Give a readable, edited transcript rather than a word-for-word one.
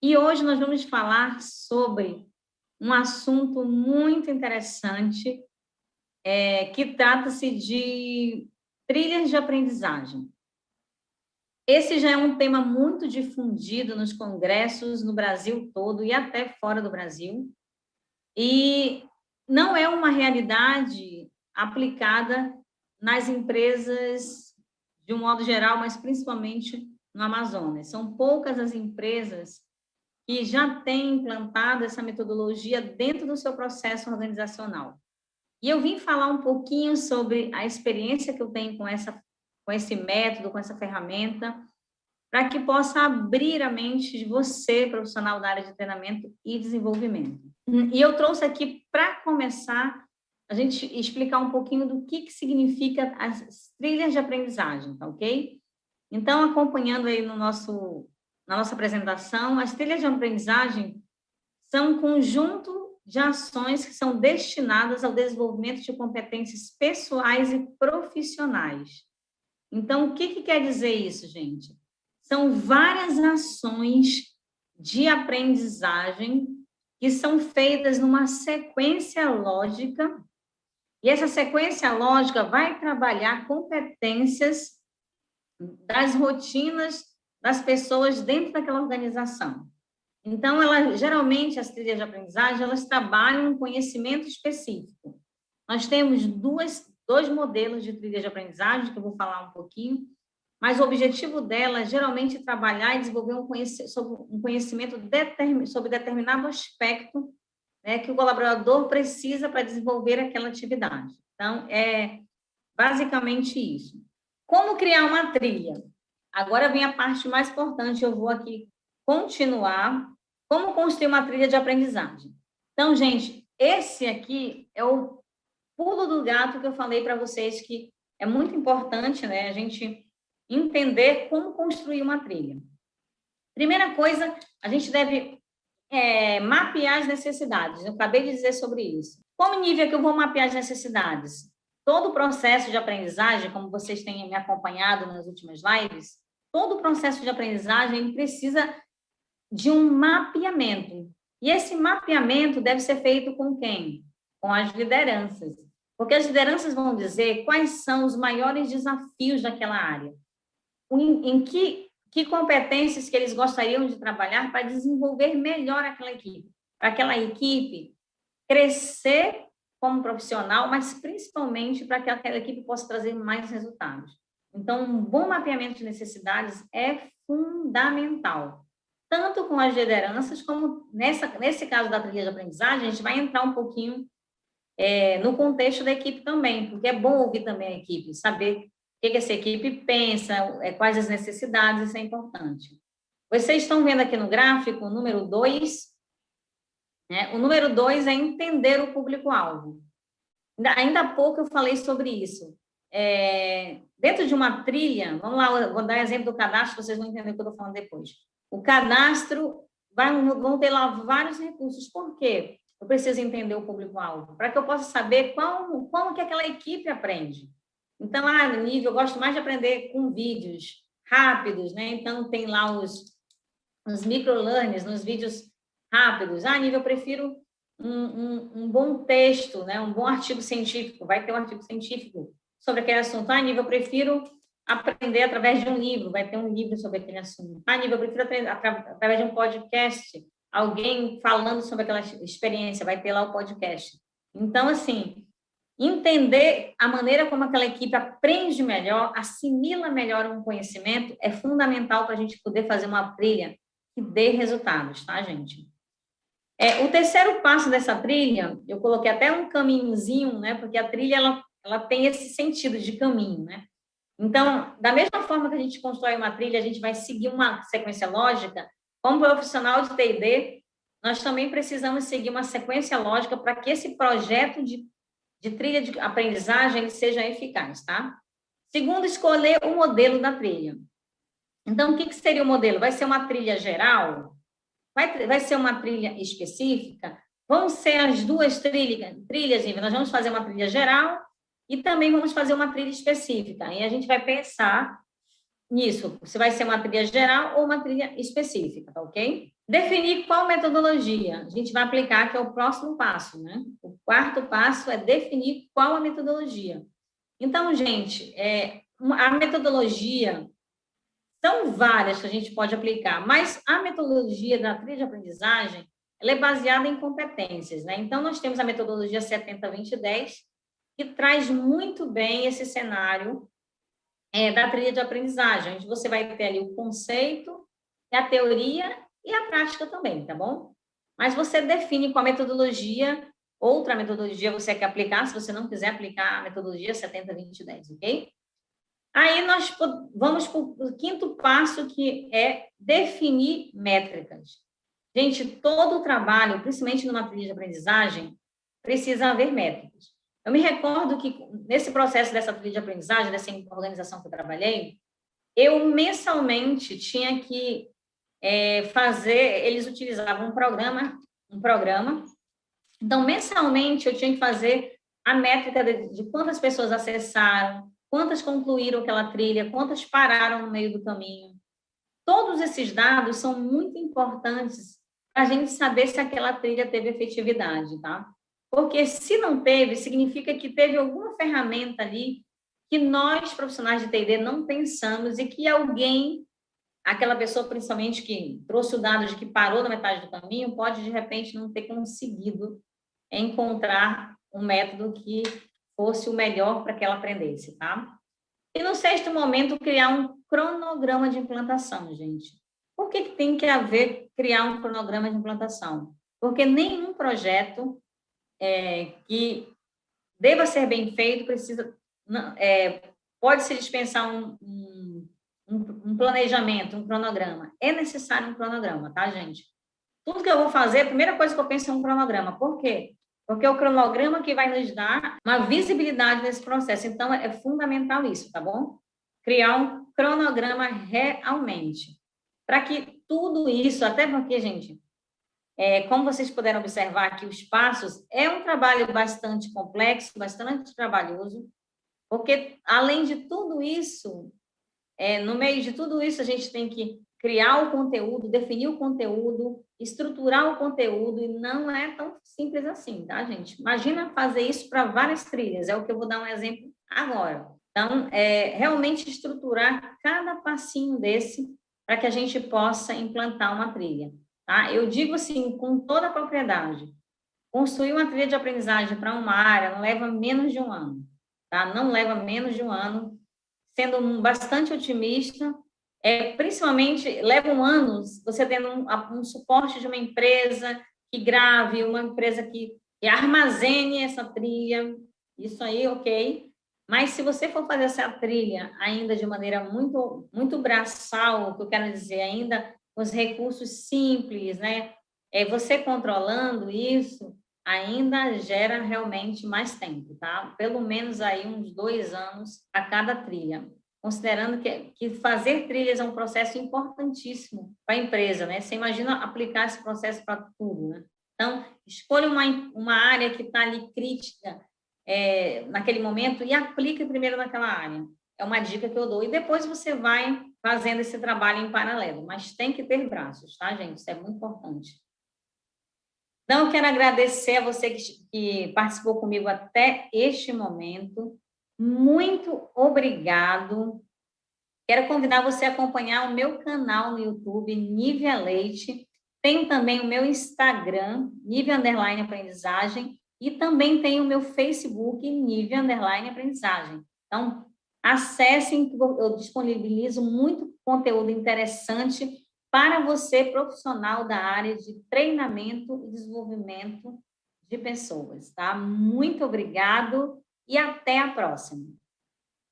E hoje nós vamos falar sobre um assunto muito interessante, que trata-se de trilhas de aprendizagem. Esse já é um tema muito difundido nos congressos no Brasil todo e até fora do Brasil, e não é uma realidade aplicada nas empresas de um modo geral, mas principalmente no Amazonas. São poucas as empresas que já têm implantado essa metodologia dentro do seu processo organizacional. E eu vim falar um pouquinho sobre a experiência que eu tenho com esse método, com essa ferramenta, para que possa abrir a mente de você, profissional da área de treinamento e desenvolvimento. E eu trouxe aqui, para começar, a gente explicar um pouquinho do que significa as trilhas de aprendizagem, tá ok? Então, acompanhando aí na nossa apresentação, as trilhas de aprendizagem são um conjunto de ações que são destinadas ao desenvolvimento de competências pessoais e profissionais. Então, o que quer dizer isso, gente? São várias ações de aprendizagem que são feitas numa sequência lógica, e essa sequência lógica vai trabalhar competências das rotinas das pessoas dentro daquela organização. Então, geralmente, as trilhas de aprendizagem, elas trabalham um conhecimento específico. Nós temos dois modelos de trilha de aprendizagem, que eu vou falar um pouquinho, mas o objetivo dela, geralmente, é trabalhar e desenvolver um conhecimento sobre determinado aspecto, né, que o colaborador precisa para desenvolver aquela atividade. Então, é basicamente isso. Como criar uma trilha? Agora vem a parte mais importante, eu vou aqui continuar. Como construir uma trilha de aprendizagem? Então, gente, esse aqui é o pulo do gato que eu falei para vocês, que é muito importante, né, a gente entender como construir uma trilha. Primeira coisa, a gente deve mapear as necessidades. Eu acabei de dizer sobre isso. Qual nível que eu vou mapear as necessidades? Todo o processo de aprendizagem, como vocês têm me acompanhado nas últimas lives, todo o processo de aprendizagem precisa de um mapeamento. E esse mapeamento deve ser feito com quem? Com as lideranças. Porque as lideranças vão dizer quais são os maiores desafios daquela área. Em que competências que eles gostariam de trabalhar para desenvolver melhor aquela equipe. Para aquela equipe crescer como profissional, mas principalmente para que aquela equipe possa trazer mais resultados. Então, um bom mapeamento de necessidades é fundamental, tanto com as lideranças, como nesse caso da trilha de aprendizagem, a gente vai entrar um pouquinho no contexto da equipe também, porque é bom ouvir também a equipe, saber o que essa equipe pensa, quais as necessidades, isso é importante. Vocês estão vendo aqui no gráfico o número 2, né? O número 2 é entender o público-alvo. Ainda há pouco eu falei sobre isso. Dentro de uma trilha, vamos lá, vou dar exemplo do cadastro, vocês vão entender o que eu estou falando depois. O cadastro, vão ter lá vários recursos. Por quê? Eu preciso entender o público-alvo, para que eu possa saber como que aquela equipe aprende. Então, no nível, eu gosto mais de aprender com vídeos rápidos, né? Então, tem lá os microlearnings, nos vídeos rápidos. Nível, eu prefiro um bom texto, né? Um bom artigo científico, vai ter um artigo científico sobre aquele assunto. Nível, eu prefiro aprender através de um livro, vai ter um livro sobre aquele assunto. Nível, eu prefiro aprender através de um podcast, alguém falando sobre aquela experiência, vai ter lá o podcast. Então, assim, entender a maneira como aquela equipe aprende melhor, assimila melhor um conhecimento, é fundamental para a gente poder fazer uma trilha que dê resultados, tá, gente? O terceiro passo dessa trilha, eu coloquei até um caminhozinho, né, porque a trilha, ela tem esse sentido de caminho, né? Então, da mesma forma que a gente constrói uma trilha, a gente vai seguir uma sequência lógica, como profissional de T&D, nós também precisamos seguir uma sequência lógica para que esse projeto de trilha de aprendizagem seja eficaz, tá? Segundo, escolher o modelo da trilha. Então, o que seria o modelo? Vai ser uma trilha geral? Vai ser uma trilha específica? Vão ser as duas trilhas, nós vamos fazer uma trilha geral e também vamos fazer uma trilha específica. E a gente vai pensar Isso, se vai ser uma trilha geral ou uma trilha específica, tá ok? Definir qual metodologia a gente vai aplicar, que é o próximo passo, né? O quarto passo é definir qual a metodologia. Então, gente, a metodologia, são várias que a gente pode aplicar, mas a metodologia da trilha de aprendizagem, ela é baseada em competências, né? Então, nós temos a metodologia 70-20-10, que traz muito bem esse cenário da trilha de aprendizagem, onde você vai ter ali o conceito, a teoria e a prática também, tá bom? Mas você define qual metodologia, outra metodologia você quer aplicar, se você não quiser aplicar a metodologia 70-20-10, ok? Aí nós vamos para o quinto passo, que é definir métricas. Gente, todo o trabalho, principalmente numa trilha de aprendizagem, precisa haver métricas. Eu me recordo que, nesse processo dessa trilha de aprendizagem, dessa organização que eu trabalhei, eu mensalmente tinha que fazer, eles utilizavam um programa, então, mensalmente, eu tinha que fazer a métrica de quantas pessoas acessaram, quantas concluíram aquela trilha, quantas pararam no meio do caminho. Todos esses dados são muito importantes para a gente saber se aquela trilha teve efetividade, tá? Porque se não teve, significa que teve alguma ferramenta ali que nós, profissionais de T&D, não pensamos e que alguém, aquela pessoa principalmente que trouxe o dado de que parou na metade do caminho, pode, de repente, não ter conseguido encontrar um método que fosse o melhor para que ela aprendesse, tá? E no sexto momento, criar um cronograma de implantação, gente. Por que tem que haver, criar um cronograma de implantação? Porque nenhum projeto que deva ser bem feito precisa, pode-se dispensar um planejamento, um cronograma. É necessário um cronograma, tá, gente? Tudo que eu vou fazer, a primeira coisa que eu penso é um cronograma. Por quê? Porque é o cronograma que vai nos dar uma visibilidade nesse processo. Então, é fundamental isso, tá bom? Criar um cronograma realmente. Para que tudo isso, até porque, gente, como vocês puderam observar aqui, os passos, é um trabalho bastante complexo, bastante trabalhoso, porque, além de tudo isso, no meio de tudo isso, a gente tem que criar o conteúdo, definir o conteúdo, estruturar o conteúdo, e não é tão simples assim, tá, gente? Imagina fazer isso para várias trilhas, é o que eu vou dar um exemplo agora. Então, realmente estruturar cada passinho desse para que a gente possa implantar uma trilha, tá? Eu digo assim, com toda a propriedade, construir uma trilha de aprendizagem para uma área não leva menos de um ano, tá? Não leva menos de um ano, sendo bastante otimista, principalmente leva um ano você tendo um suporte de uma empresa que grave, uma empresa que armazene essa trilha, isso aí, ok. Mas se você for fazer essa trilha ainda de maneira muito, muito braçal, o que eu quero dizer, ainda com os recursos simples, né? Você controlando isso, ainda gera realmente mais tempo, tá? Pelo menos aí uns 2 anos a cada trilha, considerando que fazer trilhas é um processo importantíssimo para a empresa, né? Você imagina aplicar esse processo para tudo, né? Então, escolha uma área que está ali crítica naquele momento e aplique primeiro naquela área. É uma dica que eu dou. E depois você vai fazendo esse trabalho em paralelo, mas tem que ter braços, tá, gente? Isso é muito importante. Então, eu quero agradecer a você que participou comigo até este momento. Muito obrigado. Quero convidar você a acompanhar o meu canal no YouTube, Nívia Leite. Tenho também o meu Instagram, Nívia_Aprendizagem, e também tenho o meu Facebook, Nívia_Aprendizagem. Então, acessem, que eu disponibilizo muito conteúdo interessante para você, profissional da área de treinamento e desenvolvimento de pessoas, tá? Muito obrigado e até a próxima.